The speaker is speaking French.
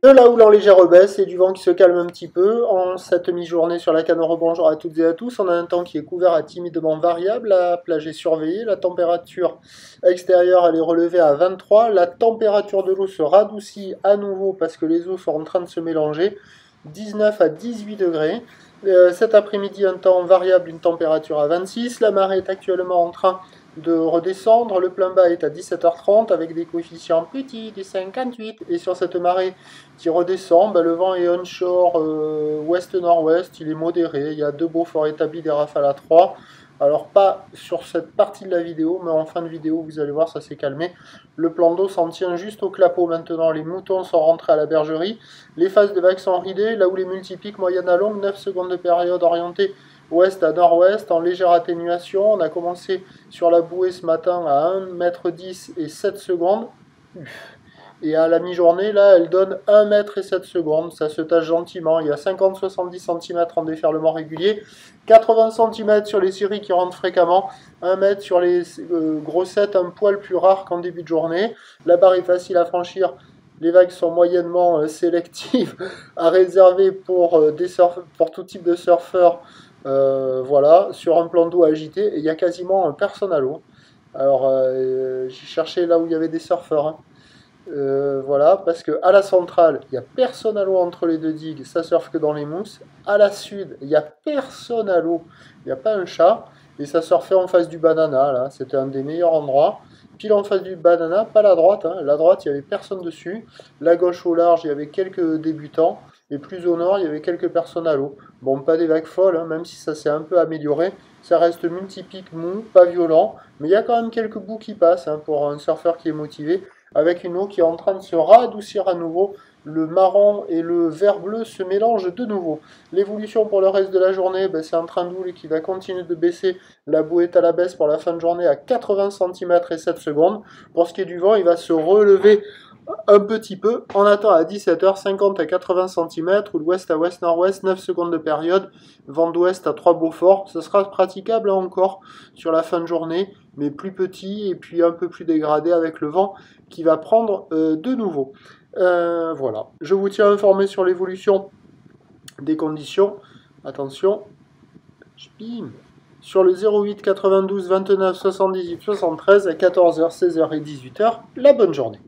De là où l'enlégère baisse et du vent qui se calme un petit peu. En cette mi-journée sur la Canoro, bonjour à toutes et à tous. On a un temps qui est couvert à timidement variable. La plage est surveillée. La température extérieure elle est relevée à 23. La température de l'eau se radoucit à nouveau parce que les eaux sont en train de se mélanger. 19 à 18 degrés. Cet après-midi, un temps variable, une température à 26. La marée est actuellement en train de redescendre. Le plein bas est à 17h30 avec des coefficients petits de 58. Et sur cette marée qui redescend, le vent est onshore ouest-nord-ouest. Il est modéré. Il y a deux beaux forts établis, des rafales à 3. Alors pas sur cette partie de la vidéo, mais en fin de vidéo, vous allez voir, ça s'est calmé. Le plan d'eau s'en tient juste au clapot maintenant. Les moutons sont rentrés à la bergerie. Les phases de vagues sont ridées, là où les multipiques moyennes à longue, 9 secondes de période orientée ouest à nord-ouest, en légère atténuation. On a commencé sur la bouée ce matin à 1,10 m et 7 secondes. Et à la mi-journée, là, elle donne 1 m et 7 secondes. Ça se tâche gentiment. Il y a 50-70 cm en déferlement régulier, 80 cm sur les séries qui rentrent fréquemment, 1 m sur les grossettes, un poil plus rare qu'en début de journée. La barre est facile à franchir. Les vagues sont moyennement sélectives à réserver pour tout type de surfeurs. Voilà, sur un plan d'eau agité, et il y a quasiment personne à l'eau. Alors, j'ai cherché là où il y avait des surfeurs. Hein. Voilà, parce que à la centrale, il n'y a personne à l'eau entre les deux digues, ça surfe que dans les mousses. À la sud, il n'y a personne à l'eau, il n'y a pas un chat, et ça surfait en face du banana, là, c'était un des meilleurs endroits. Pile en face du banana, pas la droite, hein. La droite, il n'y avait personne dessus. La gauche au large, il y avait quelques débutants. Et plus au nord, il y avait quelques personnes à l'eau. Bon, pas des vagues folles, hein, même si ça s'est un peu amélioré. Ça reste multipique, mou, pas violent. Mais il y a quand même quelques bouts qui passent hein, pour un surfeur qui est motivé. Avec une eau qui est en train de se radoucir à nouveau. Le marron et le vert bleu se mélangent de nouveau. L'évolution pour le reste de la journée, c'est un train d'houle qui va continuer de baisser. La boue est à la baisse pour la fin de journée à 80 cm et 7 secondes. Pour ce qui est du vent, il va se relever un petit peu. On attend à 17h 50 à 80 cm, ou l'ouest à ouest-nord-ouest, 9 secondes de période, vent d'ouest à 3 Beaufort. Ce sera praticable encore sur la fin de journée, mais plus petit et puis un peu plus dégradé avec le vent qui va prendre de nouveau. Voilà. Je vous tiens informé sur l'évolution des conditions. Attention. Bim. Sur le 08 92 29 78 73 à 14h, 16h et 18h. La bonne journée.